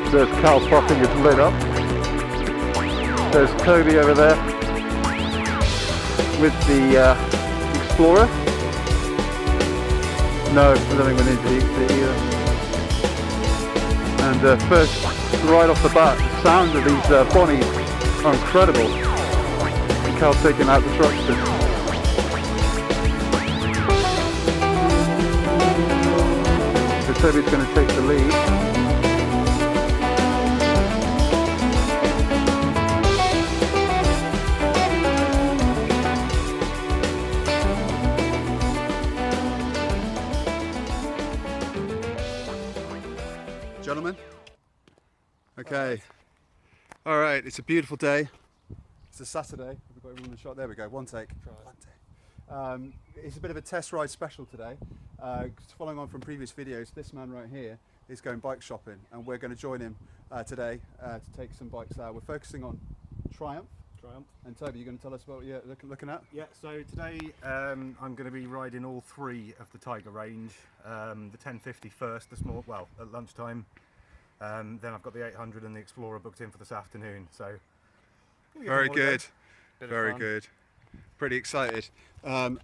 There's Cal popping his lid up. There's Toby over there with the Explorer. No, I don't think we need to eat it either. And first, right off the bat, the sound of these Bonnies are incredible. And Cal's taking out the Thruxton. So Toby's going to take the lead. Gentlemen, okay, all right, it's a beautiful day. It's a Saturday. We've got everyone in the shot. There we go, one take. It's a bit of a test ride special today. Following on from previous videos, this man right here is going bike shopping, and we're going to join him today to take some bikes out. We're focusing on Triumph. And Toby, you're going to tell us about what you're looking at? Yeah, so today I'm going to be riding all three of the Tiger range. The 1050 first, the small, well, at lunchtime. Then I've got the 800 and the Explorer booked in for this afternoon. So very good, very good. Pretty excited. And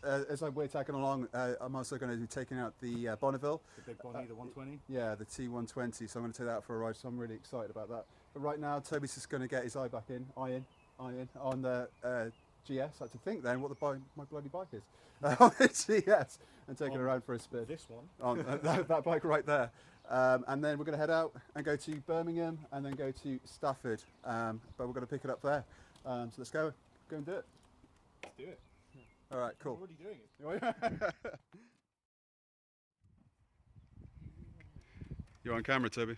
as we're tagging along, I'm also going to be taking out the Bonneville. The big Bonnie, the 120? Yeah, the T120. So I'm going to take that out for a ride. So I'm really excited about that. But right now, Toby's just going to get his eye on the GS. I had to think then what my bloody bike is. On the GS and take it around for a spin. This one? On that bike right there. And then we're going to head out and go to Birmingham and then go to Stafford. But we're going to pick it up there. So let's go and do it. Let's do it. All right, cool. I'm already doing it. You're on camera, Toby.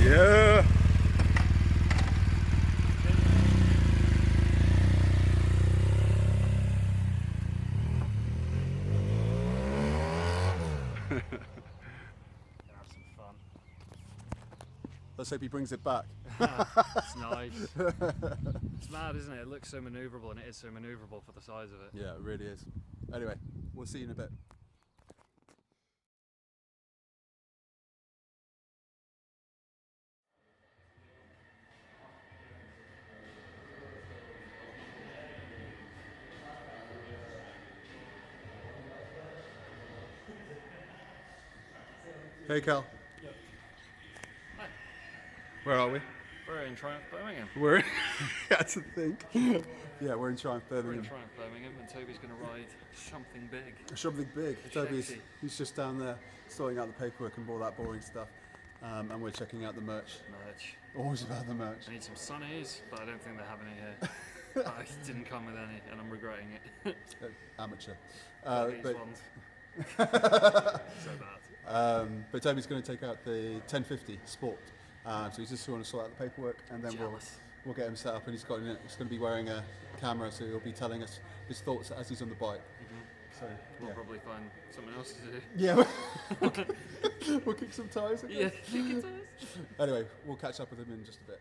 Yeah. Have some fun. Let's hope he brings it back. It's nice. It's mad, isn't it? It looks so manoeuvrable, and it is so manoeuvrable for the size of it. Yeah, it really is. Anyway, we'll see you in a bit. Hey, Cal. Yep. Hi. Where are we? We're in Triumph Birmingham. We're in, that's the thing. Yeah, we're in Triumph We're Birmingham. in Triumph Birmingham, and Toby's going to ride something big. Something big. A Toby's Chexy. he's just down there sorting out the paperwork and all that boring stuff. And we're checking out the merch. Merch. Always about the merch. I need some sunnies, but I don't think they have any here. I didn't come with any, and I'm regretting it. Amateur. These But ones. So bad. but Toby's going to take out the 1050 Sport. So he's just going to sort out the paperwork, and then Jealous. we'll get him set up. And he's going to be wearing a camera, so he'll be telling us his thoughts as he's on the bike. So We'll yeah. probably find something else to do. Yeah, we'll kick some tyres. I Yeah, guess. kick it to us. Anyway, we'll catch up with him in just a bit.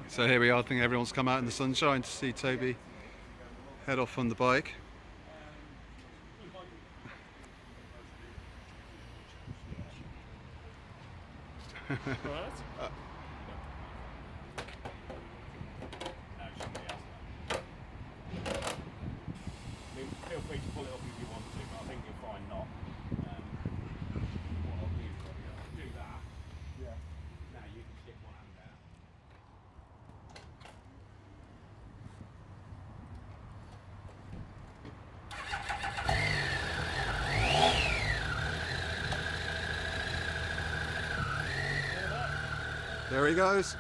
So here we are. I think everyone's come out in the sunshine to see Toby head off on the bike. Right. Feel free to pull it up if you want to, but I think you'll find not. What I'll do is I'll do that. Yeah. Now you can stick one hand down. There he goes.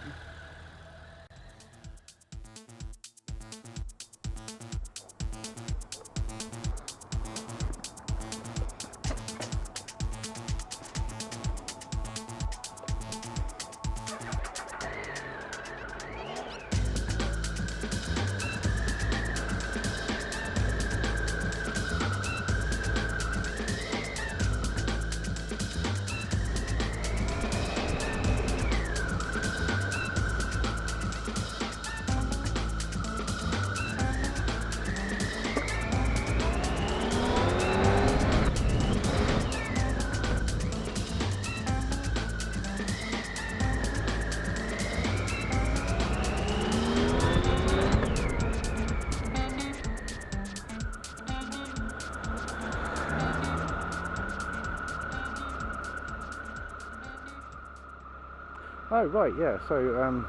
Oh right, yeah, so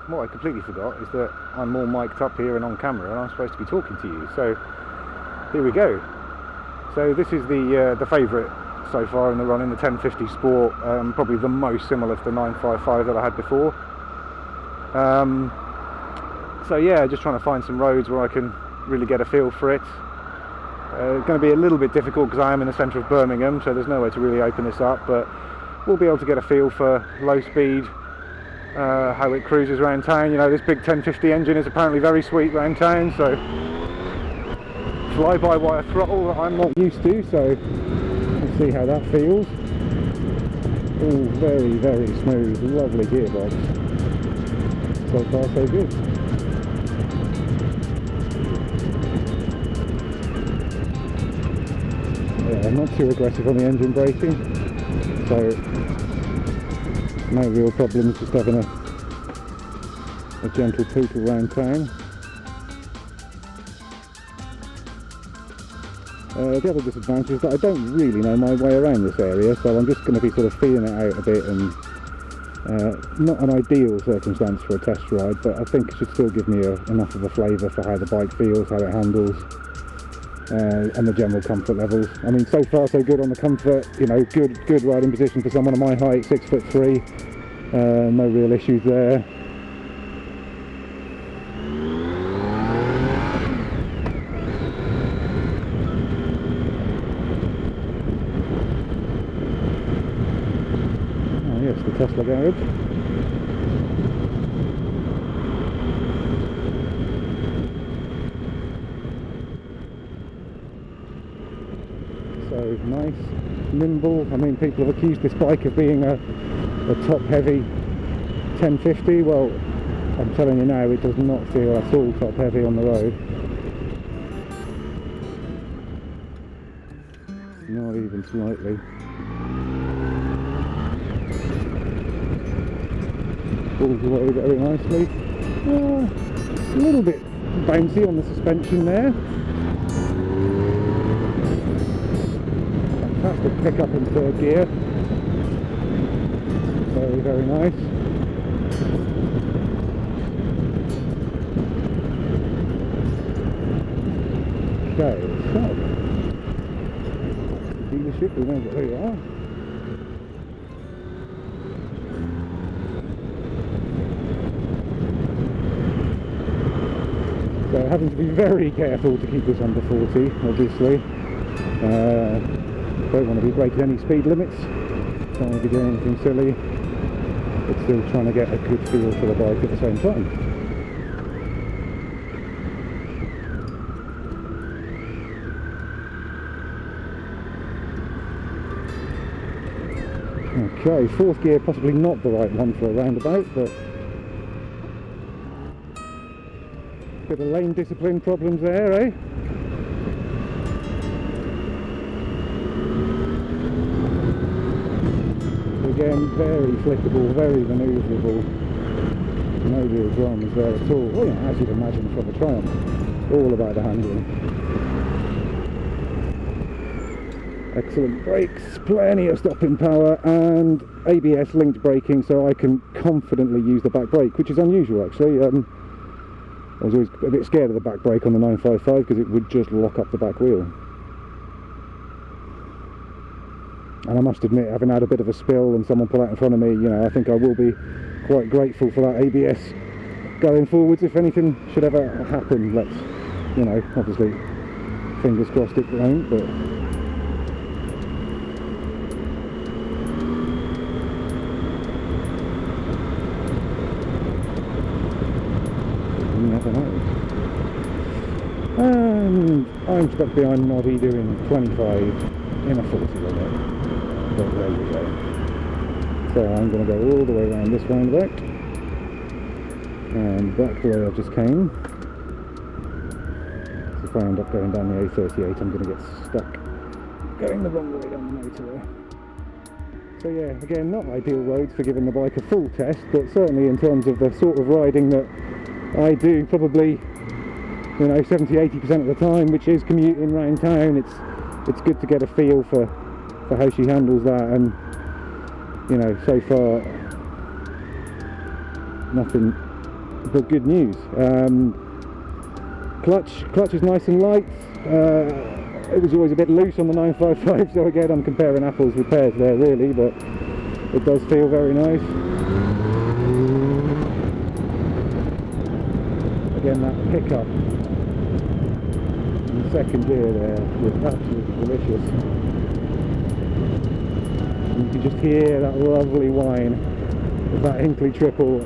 what I completely forgot is that I'm all mic'd up here and on camera and I'm supposed to be talking to you, so here we go. So this is the favourite so far in the run, in the 1050 Sport, probably the most similar to the 955 that I had before. So yeah, just trying to find some roads where I can really get a feel for it. It's going to be a little bit difficult because I am in the centre of Birmingham, so there's no way to really open this up, but we'll be able to get a feel for low speed, how it cruises around town. You know, this big 1050 engine is apparently very sweet around town, so fly-by-wire throttle that I'm not used to, so let's see how that feels. All very, very smooth, lovely gearbox. So far so good. Yeah, not too aggressive on the engine braking, so no real problems, just having a gentle poop around town. The other disadvantage is that I don't really know my way around this area, so I'm just going to be sort of feeling it out a bit, and not an ideal circumstance for a test ride, but I think it should still give me enough of a flavour for how the bike feels, how it handles, and the general comfort levels. I mean, so far so good on the comfort, you know, good riding position for someone of my height, 6'3", no real issues there. Oh yes, the Tesla garage. So nice, nimble. I mean, people have accused this bike of being a top-heavy 1050. Well, I'm telling you now, it does not feel at all top-heavy on the road. Not even slightly. Pulls away very nicely. A little bit bouncy on the suspension there. Fantastic pickup in third gear. Very, very nice. Okay, so the dealership, we know where we are. So having to be very careful to keep this under 40, obviously. Don't want to be breaking any speed limits, don't want to be doing anything silly, but still trying to get a good feel for the bike at the same time. Okay, fourth gear possibly not the right one for a roundabout, but a bit of lane discipline problems there, eh? Again, very flickable, very manoeuvrable, no real dramas there at all. Well, yeah, as you'd imagine from a Triumph, all about the handling. Excellent brakes, plenty of stopping power, and ABS linked braking, so I can confidently use the back brake, which is unusual actually. I was always a bit scared of the back brake on the 955 because it would just lock up the back wheel. And I must admit, having had a bit of a spill and someone pull out in front of me, you know, I think I will be quite grateful for that ABS going forwards if anything should ever happen. Let's, you know, obviously fingers crossed it won't, but you never know. And I'm stuck behind Noddy doing 25 in a 40 limit. But there you go. So I'm going to go all the way around this roundabout and back the way I just came. So if I end up going down the A38, I'm going to get stuck going the wrong way down the motorway. So yeah, again, not ideal roads for giving the bike a full test, but certainly in terms of the sort of riding that I do probably, you know, 70-80% of the time, which is commuting around town, it's good to get a feel for how she handles that. And you know, so far nothing but good news. Clutch is nice and light. It was always a bit loose on the 955, so again I'm comparing apples with pears there really, but it does feel very nice. Again, that pickup in second gear there was absolutely delicious. And you can just hear that lovely whine of that Hinkley triple,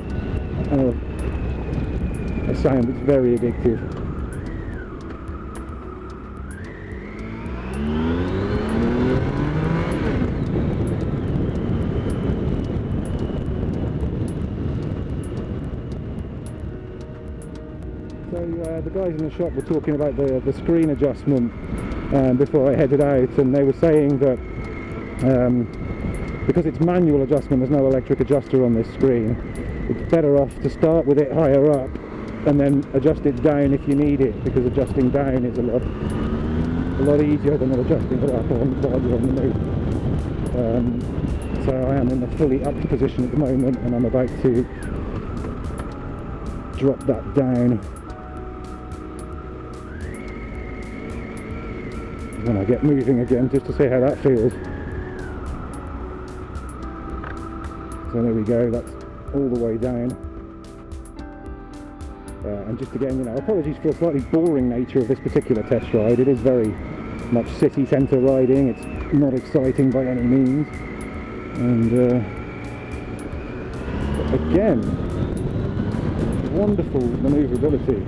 a sound that's very addictive. The guys in the shop were talking about the screen adjustment before I headed out, and they were saying that because it's manual adjustment, there's no electric adjuster on this screen, it's better off to start with it higher up and then adjust it down if you need it, because adjusting down is a lot easier than adjusting it up while you're on the move. So I am in the fully up position at the moment, and I'm about to drop that down when I get moving again, just to see how that feels. So there we go, that's all the way down. And just again, you know, apologies for the slightly boring nature of this particular test ride. It is very much city centre riding, it's not exciting by any means. And again, wonderful manoeuvrability.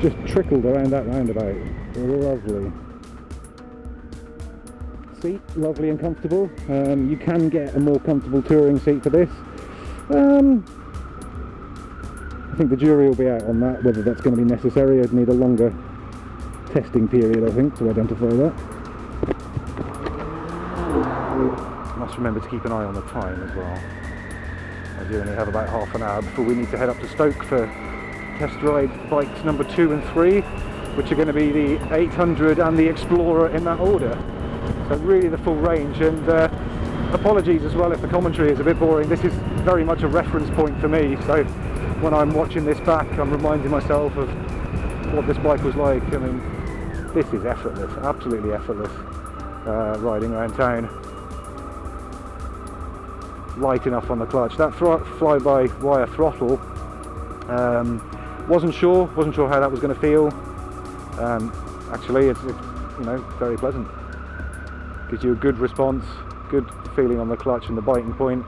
Just trickled around that roundabout. Lovely. Seat, lovely and comfortable. You can get a more comfortable touring seat for this. I think the jury will be out on that, whether that's going to be necessary. I'd need a longer testing period, I think, to identify that. Must remember to keep an eye on the time as well. I do only have about half an hour before we need to head up to Stoke for test ride bikes number 2 and 3, which are going to be the 800 and the Explorer in that order. So really the full range, and apologies as well if the commentary is a bit boring. This is very much a reference point for me, so when I'm watching this back I'm reminding myself of what this bike was like. I mean, this is effortless, absolutely effortless riding around town. Light enough on the clutch. That fly-by-wire throttle, wasn't sure how that was going to feel. Actually, it's you know, very pleasant. Gives you a good response, good feeling on the clutch and the biting point.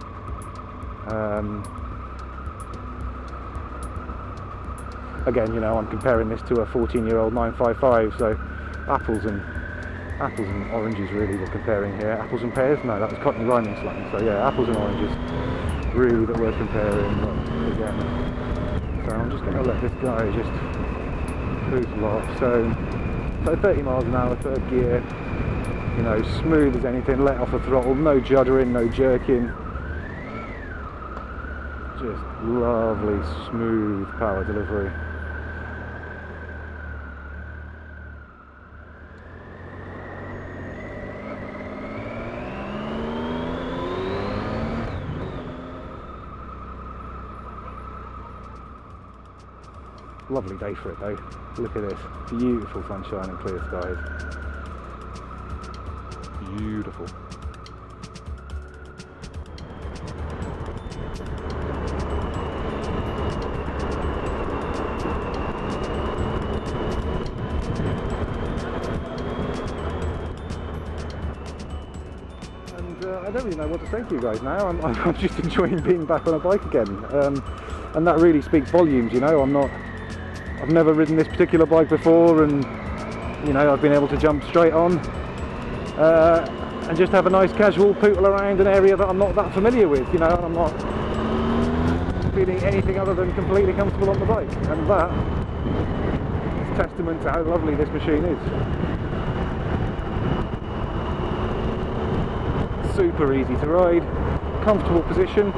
Again, you know, I'm comparing this to a 14-year-old 955, so apples and oranges really we're comparing here. Apples and pears? No, that was cotton rhyming slang. So yeah, apples and oranges really that we're comparing. But again, so I'm just going to let this guy just poodle off. So 30 miles an hour, third gear. You know, smooth as anything, let off the throttle, no juddering, no jerking. Just lovely, smooth power delivery. Lovely day for it though. Look at this, beautiful sunshine and clear skies. Beautiful. And I don't really know what to say to you guys now. I'm just enjoying being back on a bike again, and that really speaks volumes. You know, I've never ridden this particular bike before, and you know, I've been able to jump straight on. And just have a nice casual pootle around an area that I'm not that familiar with, you know, and I'm not feeling anything other than completely comfortable on the bike, and that is testament to how lovely this machine is. Super easy to ride, comfortable position.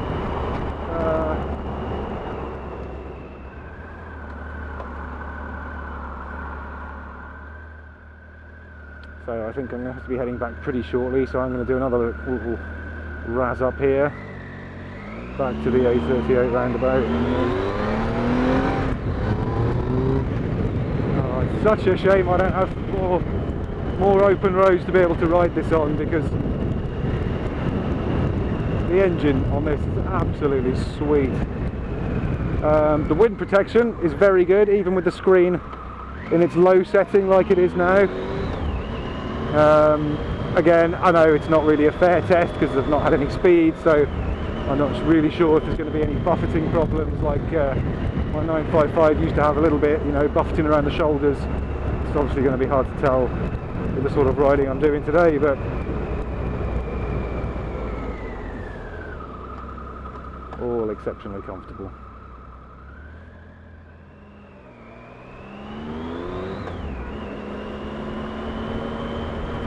So I think I'm going to have to be heading back pretty shortly, so I'm going to do another little razz up here, back to the A38 roundabout. Oh, it's such a shame I don't have more open roads to be able to ride this on, because the engine on this is absolutely sweet. The wind protection is very good, even with the screen in its low setting like it is now. Again, I know it's not really a fair test because I've not had any speed, so I'm not really sure if there's going to be any buffeting problems like my 955 used to have a little bit, you know, buffeting around the shoulders. It's obviously going to be hard to tell with the sort of riding I'm doing today, but all exceptionally comfortable.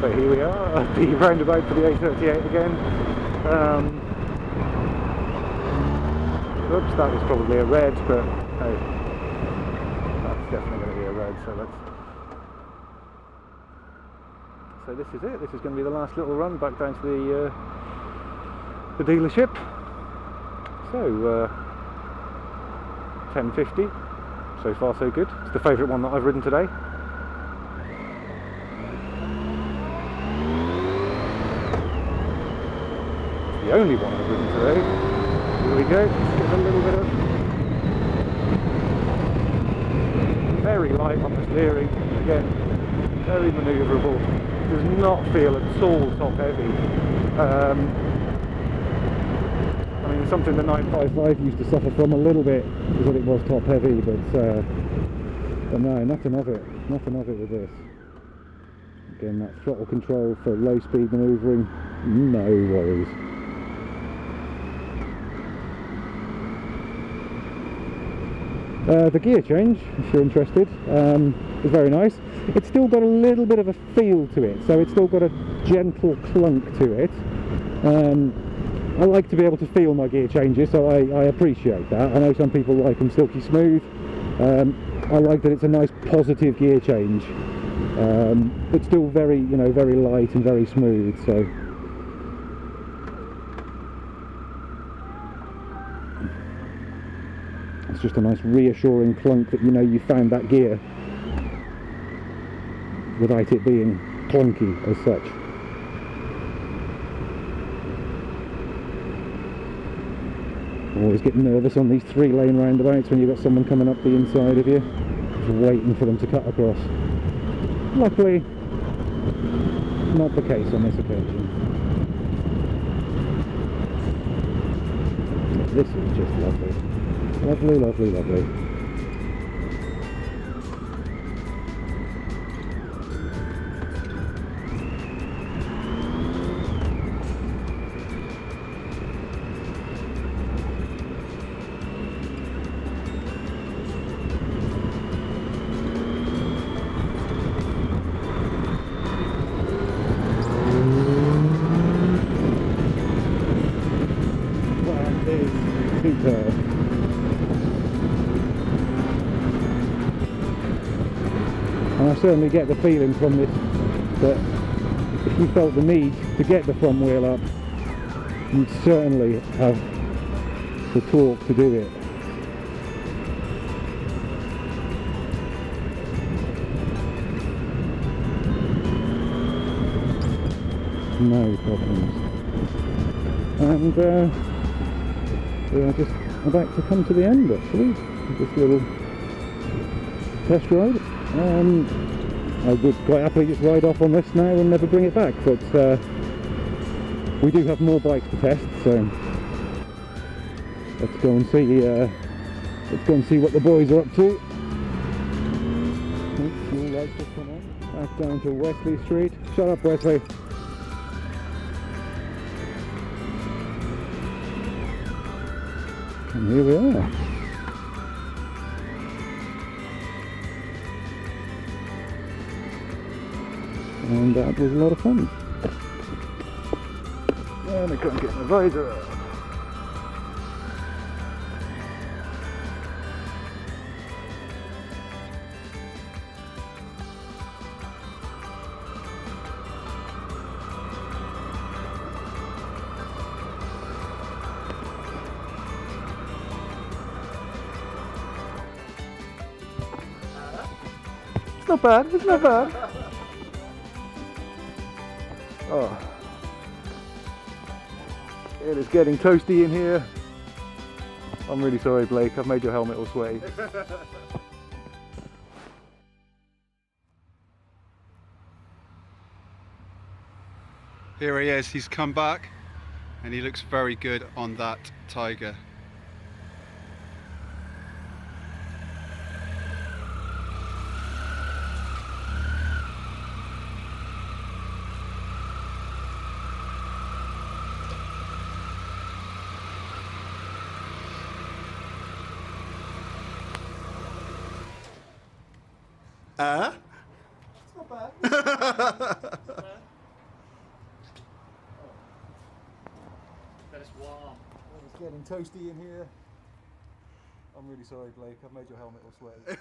So here we are at the roundabout for the A38 again. Oops, that was probably a red, but hey, that's definitely going to be a red, so let's... So this is it, this is going to be the last little run back down to the dealership. So, 1050, so far so good. It's the favourite one that I've ridden today. The only one I've ridden today. Here we go, let's get a little bit of very light on the steering, again very manoeuvrable, does not feel at all top heavy. I mean, something the 955 used to suffer from a little bit is that it was top heavy, but no, nothing of it with this. Again, that throttle control for low speed manoeuvring, no worries. The gear change, if you're interested, is very nice. It's still got a little bit of a feel to it, so it's still got a gentle clunk to it. I like to be able to feel my gear changes, so I appreciate that. I know some people like them silky smooth. I like that it's a nice positive gear change, but still very, you know, very light and very smooth. So. It's just a nice reassuring clunk that you know you found that gear without it being clunky as such. Always get nervous on these 3-lane roundabouts when you've got someone coming up the inside of you, just waiting for them to cut across. Luckily, not the case on this occasion. This is just lovely. Lovely, lovely, lovely. That is superb. And I certainly get the feeling from this that if you felt the need to get the front wheel up, you'd certainly have the torque to do it. No problems. And we are just about to come to the end actually of this little test ride. I would quite happily just ride off on this now and never bring it back, but we do have more bikes to test, so let's go and see what the boys are up to. Fuel lights just come on. Back down to Wesley Street. Shut up, Wesley. And here we are. And that was a lot of fun. And I can't get my visor up. It's not bad, it's not bad. Oh. It is getting toasty in here. I'm really sorry, Blake, I've made your helmet all sweaty. Here he is, he's come back and he looks very good on that Tiger. It's not bad. But it's warm. It's getting toasty in here. I'm really sorry, Blake, I've made your helmet all sweaty.